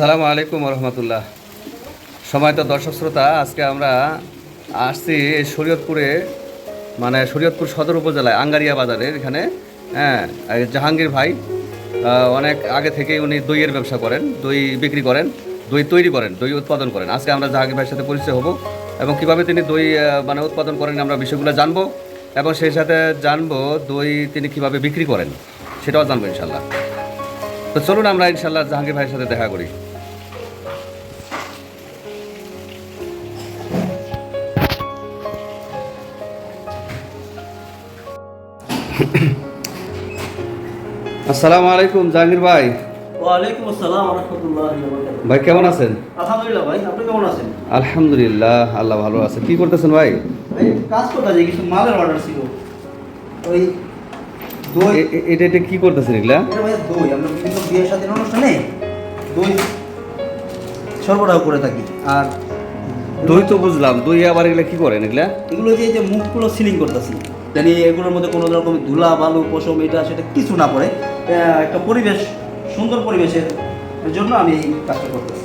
আসসালামু আলাইকুম রহমতুল্লাহ। সময় তো দর্শক শ্রোতা, আজকে আমরা আসছি শরীয়তপুরে, মানে শরীয়তপুর সদর উপজেলায় আঙ্গারিয়া বাজারের এখানে। হ্যাঁ, এই জাহাঙ্গীর ভাই অনেক আগে থেকেই উনি দইয়ের ব্যবসা করেন, দই বিক্রি করেন, দই তৈরি করেন, দই উৎপাদন করেন। আজকে আমরা জাহাঙ্গীর ভাইয়ের সাথে পরিচয় হব এবং কীভাবে তিনি দই মানে উৎপাদন করেন আমরা বিষয়গুলো জানবো এবং সেই সাথে জানবো দই তিনি কীভাবে বিক্রি করেন সেটাও জানবো ইনশাল্লাহ। তো চলুন আমরা ইনশাল্লাহ জাহাঙ্গীর ভাইয়ের সাথে দেখা করি। আসসালামু আলাইকুম জাহাঙ্গীর ভাই। ওয়ালাইকুম আসসালাম ওয়া রাহমাতুল্লাহি ওয়া বারাকাতুহু। ভাই কেমন আছেন? আলহামদুলিল্লাহ ভাই, আপনি কেমন আছেন? আলহামদুলিল্লাহ, আল্লাহ ভালো আছে। কি করতেছেন ভাই? ভাই কাজ করতে যাই, কিছু মালের অর্ডার ছিল। ওই দই, এটা কি করতেছেন এগুলা? এটা ভাই দই আমরা বিভিন্ন বিয়ে শাদীর অনুষ্ঠানে দই সরবরাহ করে থাকি। আর দই তো বুঝলাম, দই আবার এগুলা কি করেন এগুলা? এগুলো যে এই যে মুখগুলো সিলিং করতেছি, জানি এগুলোর মধ্যে কোনো রকম ধুলা বালু পশম এটা সেটা কিছু না পড়ে, একটা পরিবেশ, সুন্দর পরিবেশের জন্য আমি এই কাজটা করতেছি।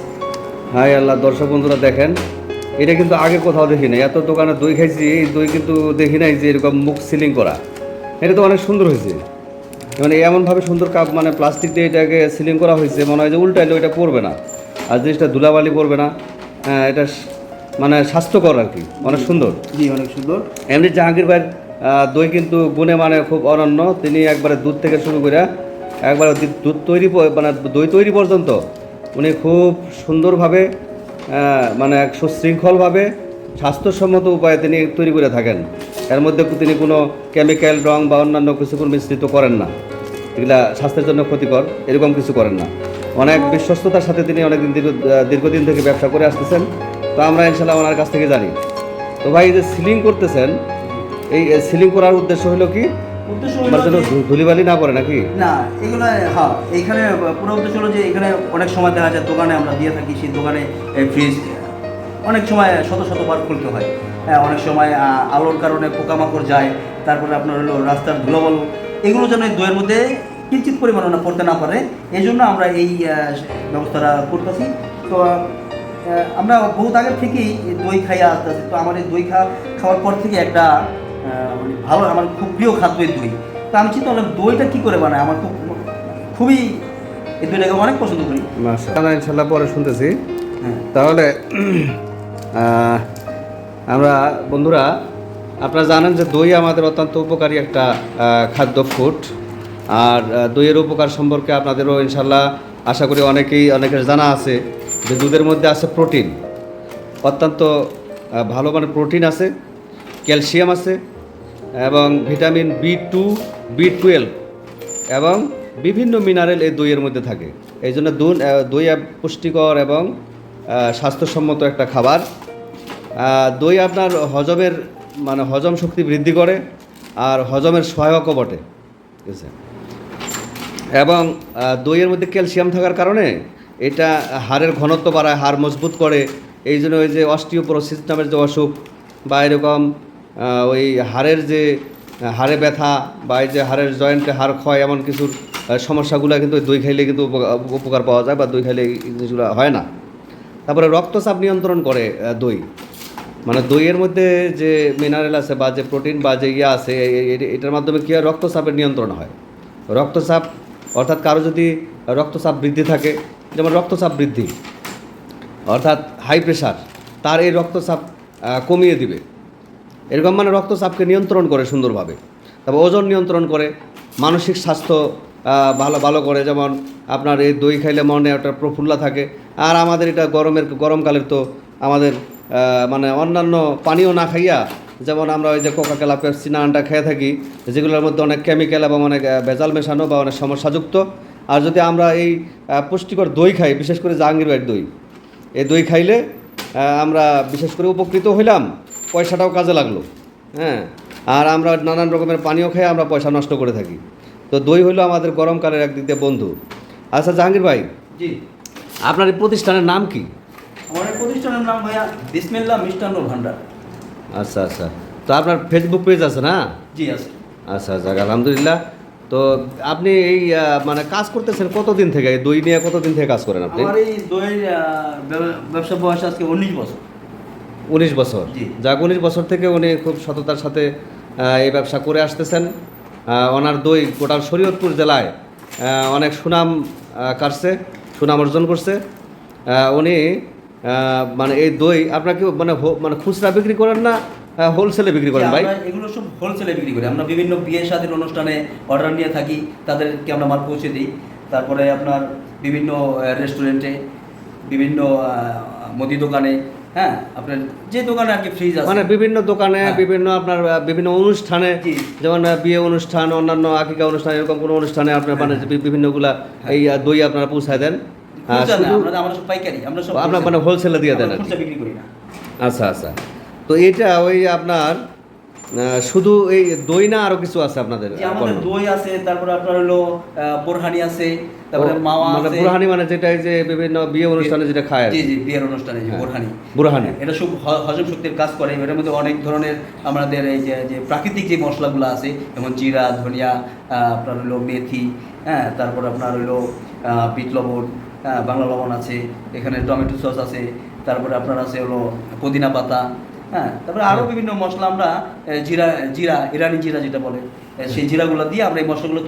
হাই আল্লাহ, দর্শক বন্ধুরা দেখেন, এটা কিন্তু আগে কোথাও দেখি নাই। এত দোকানে দই খাইছি, এই দই কিন্তু দেখি নাই যে এরকম মুখ সিলিং করা। এটা তো অনেক সুন্দর হয়েছে, মানে এমনভাবে সুন্দর কাপ, মানে প্লাস্টিক দিয়ে এটাকে সিলিং করা হয়েছে, মনে হয় যে উল্টাইলে ওইটা পড়বে না, আর জিনিসটা ধুলাবালি পড়বে না। হ্যাঁ, এটা মানে স্বাস্থ্যকর আর কি, অনেক সুন্দর। জি, অনেক সুন্দর। এমনি জাহাঙ্গীর ভাইয়ের দই কিন্তু গুণে মানে খুব অনন্য। তিনি একবারে দুধ থেকে শুরু করে একবারে দুধ তৈরি, মানে দই তৈরি পর্যন্ত উনি খুব সুন্দরভাবে, মানে এক সুশৃঙ্খলভাবে স্বাস্থ্যসম্মত উপায়ে তিনি তৈরি করে থাকেন। এর মধ্যে তিনি কোনো কেমিক্যাল, রং বা অন্যান্য কিছু কোনো মিশ্রিত করেন না, এগুলা স্বাস্থ্যের জন্য ক্ষতিকর, এরকম কিছু করেন না। অনেক বিশ্বস্ততার সাথে তিনি অনেকদিন দীর্ঘদিন থেকে ব্যবসা করে আসতেছেন। তো আমরা ইনশাল্লাহ ওনার কাছ থেকে জানি। তো ভাই, যে সিলিং করতেছেন, এই সিলিং করার উদ্দেশ্য হলো কি? আমার জন্য ধুলিবালি না পড়ে নাকি? না, এগুলো হ্যাঁ, এইখানে পুরো উদ্দেশ্য হলো যে এখানে অনেক সময় দেখা যায় দোকানে আমরা দিয়ে থাকি, সেই দোকানে ফ্রিজ অনেক সময় শত শতবার খুলতে হয়। হ্যাঁ, অনেক সময় আলোর কারণে পোকামাকড় যায়, তারপরে আপনার হলো রাস্তার ধুলোবালু, এগুলো যেন এই দইয়ের মধ্যে কিঞ্চিত পরিমাণে না পড়তে না পারে, এই জন্য আমরা এই ব্যবস্থাটা করতেছি। তো আমরা বহুত আগের থেকেই দই খাইয়া আসতেছি। তো আমার এই দই খাওয়ার পর থেকে একটা মানে ভালো, আমার খুব প্রিয় খাদ্য এই দই। তো আমি চিন্তা করলাম দইটা কী করে বানায়, আমার খুবই এই দইটাকে অনেক পছন্দ করি। মাশাআল্লাহ, ইনশাল্লাহ পরে শুনতেছি। হ্যাঁ, তাহলে আমরা বন্ধুরা, আপনারা জানেন যে দই আমাদের অত্যন্ত উপকারী একটা খাদ্য ফুড। আর দইয়ের উপকার সম্পর্কে আপনাদেরও ইনশাল্লাহ আশা করি অনেকের জানা আছে যে দুধের মধ্যে আছে প্রোটিন, অত্যন্ত ভালো মানে প্রোটিন আছে, ক্যালসিয়াম আছে এবং ভিটামিন B2, B12 এবং বিভিন্ন মিনারেল এই দইয়ের মধ্যে থাকে। এই জন্য দই পুষ্টিকর এবং স্বাস্থ্যসম্মত একটা খাবার। দই আপনার হজমের, মানে হজম শক্তি বৃদ্ধি করে আর হজমের সহায়কও বটে, ঠিক আছে। এবং দইয়ের মধ্যে ক্যালসিয়াম থাকার কারণে এটা হাড়ের ঘনত্ব বাড়ায়, হাড় মজবুত করে। এই জন্য ওই যে অস্টিওপোরোসিস নামের যে অসুখ বা এরকম ওই হাড়ের যে হাড়ে ব্যথা বা এই যে হাড়ের জয়েন্টে হাড় ক্ষয়, এমন কিছু সমস্যাগুলো কিন্তু দই খাইলে কিন্তু উপকার পাওয়া যায়, বা দই খাইলে এই জিনিসগুলো হয় না। তারপরে রক্তচাপ নিয়ন্ত্রণ করে দই, মানে দইয়ের মধ্যে যে মিনারেল আছে বা যে প্রোটিন বা যে আছে, এটার মাধ্যমে কী হয়, রক্তচাপের নিয়ন্ত্রণ হয়। রক্তচাপ অর্থাৎ কারো যদি রক্তচাপ বৃদ্ধি থাকে, যেমন রক্তচাপ বৃদ্ধি অর্থাৎ হাই প্রেশার, তার এই রক্তচাপ কমিয়ে দিবে, এরকম মানে রক্তচাপকে নিয়ন্ত্রণ করে সুন্দরভাবে। তারপর ওজন নিয়ন্ত্রণ করে, মানসিক স্বাস্থ্য ভালো করে। যেমন আপনার এই দই খাইলে মনে একটা প্রফুল্লা থাকে। আর আমাদের এটা গরমকালের তো আমাদের মানে অন্যান্য পানীয় না খাইয়া, যেমন আমরা ওই যে কোকাকোলা, পেপসি, নানটা খেয়ে থাকি, যেগুলোর মধ্যে অনেক কেমিক্যাল এবং অনেক ভেজাল মেশানো বা অনেক সমস্যাযুক্ত। আর যদি আমরা এই পুষ্টিকর দই খাই, বিশেষ করে জাহাঙ্গীর ভাইয়ের দই, এই দই খাইলে আমরা বিশেষ করে উপকৃত হইলাম, পয়সাটাও কাজে লাগলো। হ্যাঁ, আর আমরা নানান রকমের পানীয় খেয়ে আমরা পয়সা নষ্ট করে থাকি। তো দই হলো আমাদের গরমকালের একদিক দিয়ে বন্ধু। আচ্ছা জাহাঙ্গীর ভাই, জি, আপনার এই প্রতিষ্ঠানের নাম কি? আমার এই প্রতিষ্ঠানের নাম ভাইয়া বিসমিল্লাহ মিষ্টান্ন ভান্ডার। আচ্ছা, তো আপনার ফেসবুক পেজ আছে না? জি আছে। আচ্ছা, আলহামদুলিল্লাহ। তো আপনি এই মানে কাজ করতেছেন কতদিন থেকে, এই দই নিয়ে কতদিন থেকে কাজ করেন আপনি? আমার এই দইয়ের ব্যবসা বয়স আজকে 19 বছর। 19 বছর। জি। যাক, 19 বছর থেকে উনি খুব সততার সাথে এই ব্যবসা করে আসতেছেন। ওনার দই গোটা শরীয়তপুর জেলায় অনেক সুনাম কাটছে, সুনাম অর্জন করছে। উনি মানে এই দই আপনাকে মানে মানে খুচরা বিক্রি করেন না হোলসেলে বিক্রি করেন ভাই? আমরা এগুলো সব হোলসেলে বিক্রি করি। আমরা বিভিন্ন বিয়ে শাদীর অনুষ্ঠানে অর্ডার নিয়ে থাকি, তাদেরকে আমরা মাল পৌঁছে দিই। তারপরে আপনার বিভিন্ন রেস্টুরেন্টে, বিভিন্ন মুদি দোকানে, হ্যাঁ আপনার যে দোকানে আর কি ফ্রিজ আছে, মানে বিভিন্ন দোকানে, হ্যাঁ। বিভিন্ন আপনার বিভিন্ন অনুষ্ঠানে, জি। যেমন বিয়ে অনুষ্ঠান, অন্যান্য আকিকা অনুষ্ঠান, এরকম কোনো অনুষ্ঠানে আপনার মানে বিভিন্নগুলা এই দই আপনারা পৌঁছায় দেন? খুচরা না, শুধু আমরা সব পাইকারি, আমরা সব আপনার মানে হোলসেলে দিয়ে দেন আর কি? খুচরা বিক্রি করি না। আচ্ছা আচ্ছা। তো এটা ওই আপনার শুধু এই দই না আরো কিছু আছে আপনাদের? যে আমাদের দই আছে, তারপরে আপনার হলো বোরহানি আছে, তারপরে মাওয়া মানে আছে। বুরহানি মানে যেটা এই যে বিভিন্ন বিয়ে অনুষ্ঠানে যেটা খায় আর কি? জি জি, বিয়ের অনুষ্ঠানে যে হ্যাঁ। বোরহানি। বুরহানি। এটা সব হজম শক্তির কাজ করে। এর মধ্যে অনেক ধরনের আমাদের এই যে প্রাকৃতিক যে মশলাগুলো আছে, যেমন জিরা, ধনিয়া, আপনার হলো মেথি, হ্যাঁ, তারপর আপনার হলো বিট লবণ, বাংলা লবণ আছে, এখানে টমেটো সস আছে, তারপরে আপনার আছে হলো পুদিনা পাতা, হ্যাঁ, তারপরে আরও বিভিন্ন মশলা আমরা জিরা জিরা ইরানি জিরা যেটা বলে, সেই জিরাগুলো দিয়ে আমরা এই মশলাগুলো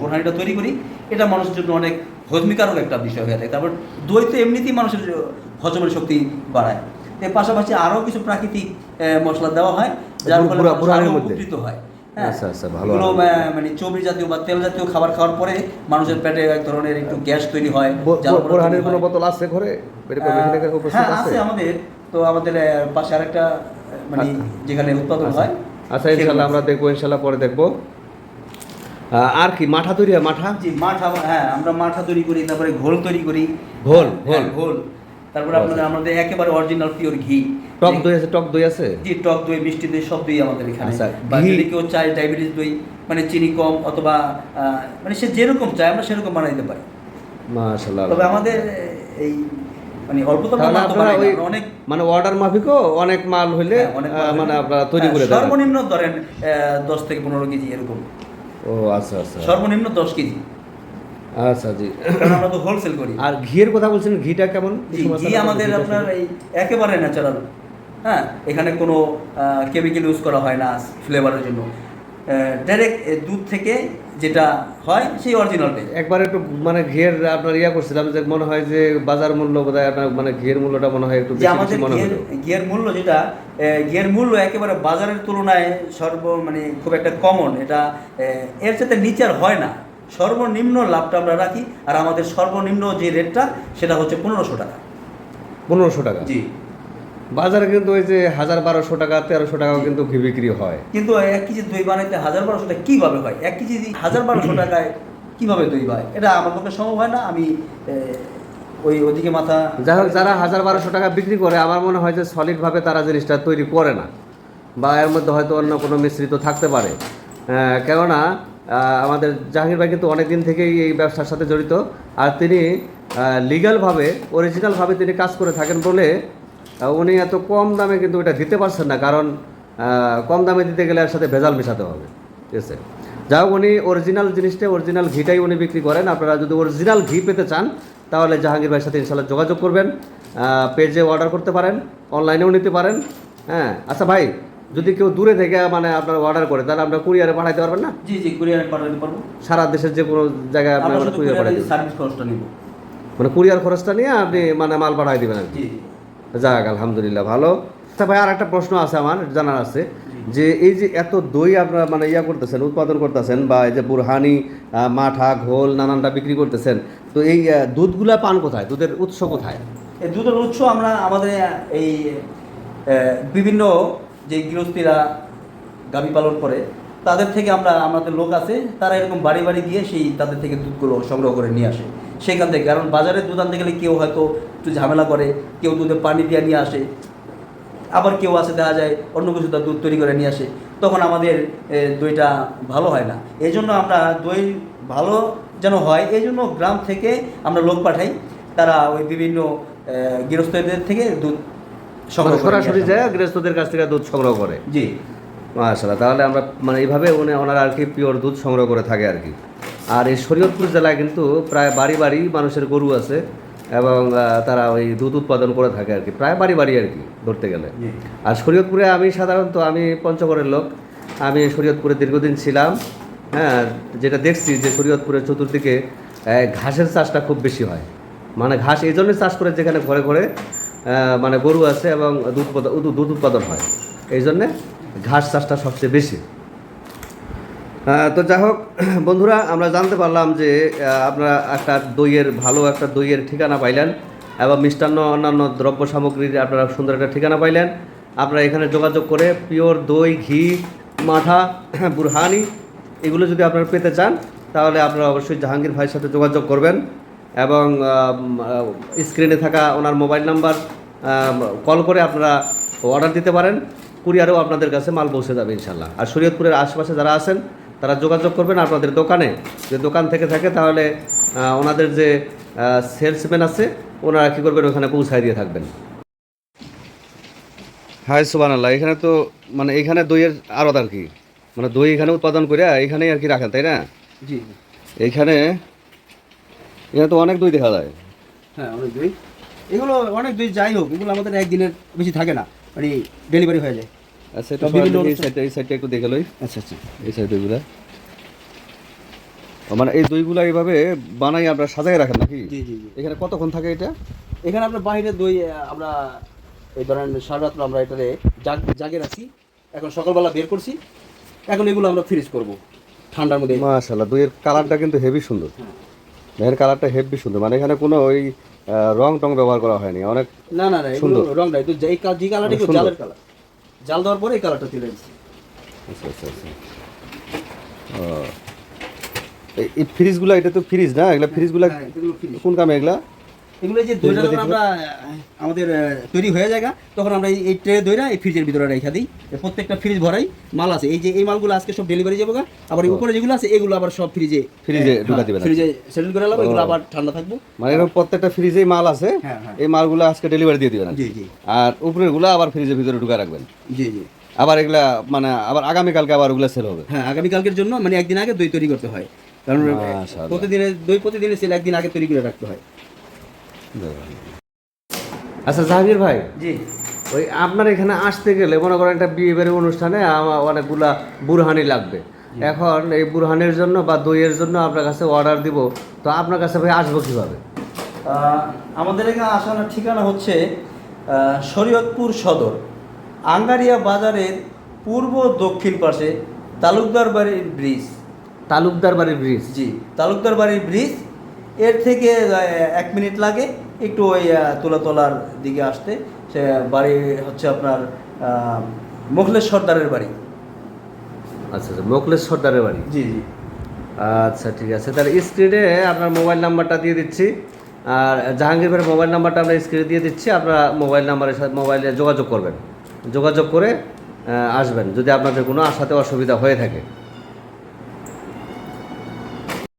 বোরহানিটা তৈরি করি। এটা মানুষের জন্য অনেক হজমিকারক একটা বিষয় হয়ে থাকে। তারপর দই তো এমনিতেই মানুষের হজমের শক্তি বাড়ায়। এর পাশাপাশি আরও কিছু প্রাকৃতিক মশলা দেওয়া হয়, যার ফলে মানুষ বুরহানির আরও মধ্যে? উপকৃত হয়। হ্যাঁ, আচ্ছা আচ্ছা, ভালো। এগুলো মানে চর্বি জাতীয় বা তেল জাতীয় খাবার খাওয়ার পরে মানুষের পেটে এক ধরনের একটু গ্যাস তৈরি হয়। জ্বালাপোড়া বুরহানির তৈরি কোনো হয়। বোতল আছে ঘরে? এরকম মেশিন এখানে উপস্থিত হ্যাঁ আছে? আছে আমাদের। তো আমাদের পাশে আরেকটা মানে যেখানে উৎপাদন হয়। আচ্ছা, ইনশাল্লাহ আমরা দেখবো, ইনশাল্লাহ পরে দেখবো। আর কি মাঠা তৈরি হয়? মাঠা, জি মাঠা, হ্যাঁ আমরা মাঠা তৈরি করি, তারপরে ঘোল তৈরি করি। ঘোল? হ্যাঁ, ঘোল। তারপরে আপনাদের আমাদের একেবারে অরিজিনাল পিওর ঘি। টক দই আছে? টক দই আছে? জি, টক দই, মিষ্টি দই, সব দই আমাদের এখানে। আচ্ছা, বা ঘি? যদি কেউ চায় ডায়াবেটিস দই, মানে চিনি কম অথবা মানে সে যেরকম চায় আমরা সেরকম বানাই দিতে পারি। মাশাআল্লাহ। তবে আমাদের এই মানে অল্প তো তাহলে মাল তো আপনারা বানাই না, ওই আমরা অনেক মানে অর্ডার মাফিকও অনেক মাল হইলে হ্যাঁ, অনেক মাল মানে হইলে, আপনারা তৈরি করে দেন? সর্বনিম্ন ধরেন 10 থেকে 15 কেজি এরকম। ও আচ্ছা আচ্ছা। সর্বনিম্ন 10 কেজি, আচ্ছা জি। কারণ আমরা তো হোলসেল করি। আর ঘিয়ের কথা বলছেন, ঘিটা কেমন? জি, ঘি আমাদের আপনার এই একেবারে ন্যাচারাল। হ্যাঁ, এখানে কোনো কেমিক্যাল ইউজ করা হয় না ফ্লেভারের জন্য। ডাইরেক্ট দুধ থেকে যেটা হয় সেই অরিজিনালটাই। একবার একটু মানে ঘিয়ের আপনার করছিলাম যে মনে হয় যে বাজার মূল্য বোধহয় আপনার মানে ঘিয়ের মূল্যটা মনে হয় একটু যে বেশি আমাদের বেশি মনে হলো। ঘিয়ের মূল্য যেটা, ঘিয়ের মূল্য একেবারে বাজারের তুলনায় মানে খুব একটা কমন। এটা এর সাথে নিচের হয় না। সর্বনিম্ন লাভটা আমরা রাখি, আর আমাদের সর্বনিম্ন যে রেটটা সেটা হচ্ছে 1500 টাকা। 1500 টাকা? জি। বাজারে কিন্তু ওই যে 1200 টাকা 1300 টাকাও কিন্তু ঘি বিক্রি হয়। কিন্তু 1 কেজি দই বানাইতে 1200 টাকা কীভাবে হয়? 1 কেজি 1200 টাকায় কীভাবে দই হয়? এটা আমার পক্ষে সম্ভব হয় না। আমি ওইদিকে মাথা। যাই হোক, যারা 1200 টাকা বিক্রি করে আমার মনে হয় যে সলিডভাবে তারা জিনিসটা তৈরি করে না, বা এর মধ্যে হয়তো অন্য কোনো মিশ্রিত থাকতে পারে। কেননা আমাদের জাহাঙ্গীর ভাই কিন্তু অনেক দিন থেকেই এই ব্যবসার সাথে জড়িত, আর তিনি লিগ্যালভাবে অরিজিনালভাবে তিনি কাজ করে থাকেন বলে উনি এত কম দামে কিন্তু এটা দিতে পারছেন না, কারণ কম দামে দিতে গেলে এর সাথে ভেজাল মেশাতে হবে, ঠিক আছে? যাই হোক, উনি অরিজিনাল জিনিসটা, অরিজিনাল ঘিটাই উনি বিক্রি করেন। আপনারা যদি অরিজিনাল ঘি পেতে চান তাহলে জাহাঙ্গীর ভাইয়ের সাথে ইনশাল্লাহ যোগাযোগ করবেন। পেজে অর্ডার করতে পারেন, অনলাইনেও নিতে পারেন। হ্যাঁ আচ্ছা ভাই, যদি কেউ দূরে থেকে মানে আপনার অর্ডার করে তাহলে আমরা কুরিয়ারে পাঠাইতে পারবেন না? জি জি, কুরিয়ারে পাঠাতে পারবো। সারা দেশের যে কোনো জায়গায় আমরা আপনার শুধু কুরিয়ার পাঠাই কুরিয়ারে দেবেন? সার্ভিস খরচটা নিব। মানে কুরিয়ার খরচটা নিয়ে আপনি মানে মাল পাঠাই দেবেন আর কি? জি জি। যাক, আলহামদুলিল্লাহ, ভালো। আচ্ছা ভাই, আর একটা প্রশ্ন আছে আমার, জানার আছে যে এই যে এত দই আপনারা মানে করতেছেন, উৎপাদন করতেছেন, বা এই যে বুরহানি, মাঠা, ঘোল নানানটা বিক্রি করতেছেন, তো এই দুধগুলা পান কোথায়? দুধের উৎস কোথায়? এই দুধের উৎস আমরা আমাদের এই বিভিন্ন যে গৃহস্থীরা গাভী পালন করে তাদের থেকে আমাদের লোক আছে, তারা এরকম বাড়ি বাড়ি গিয়ে সেই তাদের থেকে দুধগুলো সংগ্রহ করে নিয়ে আসে সেখান থেকে। কারণ বাজারে দুধ আনতে গেলে কেউ হয়তো একটু ঝামেলা করে, কেউ দুধে পানি দিয়ে নিয়ে আসে, আবার কেউ আসে দেখা যায় অন্য কিছু তার দুধ তৈরি করে নিয়ে আসে, তখন আমাদের দইটা ভালো হয় না। এই জন্য আমরা দই ভালো যেন হয় এই জন্য গ্রাম থেকে আমরা লোক পাঠাই, তারা ওই বিভিন্ন গৃহস্থদের থেকে দুধ সংগ্রহ করে সরাসরি যায় গৃহস্থদের কাছ থেকে দুধ সংগ্রহ করে? জি। মাশাআল্লাহ, তাহলে আমরা মানে এইভাবে ওনারা আর কি পিওর দুধ সংগ্রহ করে থাকে আর কি। আর এই শরীয়তপুর জেলায় কিন্তু প্রায় বাড়ি বাড়ি মানুষের গরু আছে এবং তারা ওই দুধ উৎপাদন করে থাকে আর কি, প্রায় বাড়ি বাড়ি আর কি ধরতে গেলে। আর শরীয়তপুরে আমি পঞ্চগড়ের লোক, আমি শরীয়তপুরে দীর্ঘদিন ছিলাম। হ্যাঁ, যেটা দেখছি যে শরীয়তপুরের চতুর্দিকে ঘাসের চাষটা খুব বেশি হয়। মানে ঘাস এই জন্যই চাষ করে যেখানে ঘরে ঘরে মানে গরু আছে এবং দুধ উৎপাদন হয়, এই জন্যে ঘাস চাষটা সবচেয়ে বেশি। তো যাই হোক বন্ধুরা, আমরা জানতে পারলাম যে আপনারা ভালো একটা দইয়ের ঠিকানা পাইলেন এবং মিষ্টান্ন অন্যান্য দ্রব্য সামগ্রীর আপনারা সুন্দর একটা ঠিকানা পাইলেন। আপনারা এখানে যোগাযোগ করে পিওর দই, ঘি, মাঠা, বুরহানি এগুলো যদি আপনারা পেতে চান তাহলে আপনারা অবশ্যই জাহাঙ্গীর ভাইয়ের সাথে যোগাযোগ করবেন এবং স্ক্রিনে থাকা ওনার মোবাইল নাম্বার কল করে আপনারা অর্ডার দিতে পারেন। কুরিয়ারেও আপনাদের কাছে মাল পৌঁছে যাবে ইনশাল্লাহ। আর শরীয়তপুরের আশেপাশে যারা আছেন তারা যোগাযোগ করবেন আপনাদের দোকানে, যে দোকান থেকে থাকে তাহলে ওনাদের যে সেলসম্যান আছে ওনারা কী করবেন, ওখানে পৌঁছায় দিয়ে থাকবেন। হাই সুবহানাল্লাহ, এখানে তো মানে এখানে দইয়ের আড়ত আর কি, মানে দই এখানে উৎপাদন করে এখানেই আর কি রাখেন, তাই না? জি, এখানে তো অনেক দই দেখা যায়। হ্যাঁ অনেক দই, এগুলো অনেক দই যাই হোক এগুলো আমাদের একদিনের বেশি থাকে না, মানে ডেলিভারি হয়ে যায়। আচ্ছা, এই সাইডটা একটু দেখে লই। আচ্ছা আচ্ছা, এই সাইড দইগুলা মানে এই দইগুলা এইভাবে বানাই আপনারা সাজাই রাখেন নাকি? জি জি জি। এখানে কতক্ষণ থাকে এটা? এখানে আপনার বাইরে দই আমরা এই ধরেন সারা রাত্র আমরা এটারে জাগে রাখি, এখন সকালবেলা বের করছি, এখন এগুলো আমরা ফ্রিজ করব ঠান্ডার মধ্যে। মাশাআল্লাহ, দইয়ের কালারটা কিন্তু হেভি সুন্দর। দইয়ের কালারটা হেভি সুন্দর, মানে এখানে কোনো ওই রং টং ব্যবহার করা হয়নি। অনেক না না না, এগুলো রং নাই, তো এই যে কালারটা একটু জালের কালার, জাল দেওয়ার পরে এই কালারটা তুলে দিচ্ছি। আচ্ছা আচ্ছা আচ্ছা। ও, এই ফ্রিজগুলো, এটা তো ফ্রিজ না? এগুলা ফ্রিজগুলো কোন কামে এগুলা? এগুলো যে দইটা যখন আমরা আমাদের তৈরি হয়ে যায় তখন আমরা এই ট্রে দইটা এই ফ্রিজের ভিতরে রেখে দিই, প্রত্যেকটা ফ্রিজ ভরাই মাল আছে। এই যে এই মালগুলো আজকে সব ডেলিভারি যাবো, আবার এই উপরে যেগুলো আছে এগুলো আবার সব ফ্রিজে ঢুকা দিবেন, ফ্রিজে সেটেল করে নেবো, এগুলো আবার ঠান্ডা থাকবো। মানে এরকম প্রত্যেকটা ফ্রিজেই মাল আছে, এই মালগুলো আজকে ডেলিভারি দিয়ে দিবেন। জি জি। আর উপরের গুলো আবার ফ্রিজের ভিতরে ঢুকা রাখবেন। জি জি। আবার এগুলা মানে আবার আগামীকালকে আবার ওগুলো সেল হবে। হ্যাঁ, আগামীকালকের জন্য মানে একদিন আগে দই তৈরি করতে হয়, কারণ প্রতিদিনের দই প্রতিদিনের সেল একদিন আগে তৈরি করে রাখতে হয়। আচ্ছা জাহাঙ্গীর ভাই, জি, ওই আপনার এখানে আসতে গেলে মনে করেন একটা বিয়ে বাড়ির অনুষ্ঠানে অনেকগুলা বুরহানি লাগবে। এখন এই বুরহানির জন্য বা দইয়ের জন্য আপনার কাছে অর্ডার দিব, তো আপনার কাছে ভাই আসবো কীভাবে? আমাদের এখানে আসানোর ঠিকানা হচ্ছে শরীয়তপুর সদর, আঙ্গারিয়া বাজারের পূর্ব দক্ষিণ পাশে তালুকদার বাড়ির ব্রিজ। তালুকদার বাড়ির ব্রিজ? জি, তালুকদার বাড়ির ব্রিজ, এর থেকে 1 মিনিট লাগে একটু ওই তুলাতলার দিকে আসতে। সে বাড়ি হচ্ছে আপনার মোখলেশ সর্দারের বাড়ি। আচ্ছা আচ্ছা, মোখলেশ সর্দারের বাড়ি। জি জি। আচ্ছা ঠিক আছে, তাহলে স্ক্রিনে আপনার মোবাইল নাম্বারটা দিয়ে দিচ্ছি, আর জাহাঙ্গীর ভাইয়ের মোবাইল নাম্বারটা আমরা স্ক্রিনে দিয়ে দিচ্ছি। আপনারা মোবাইলে যোগাযোগ করবেন, যোগাযোগ করে আসবেন যদি আপনাদের কোনো আসাতে অসুবিধা হয়ে থাকে।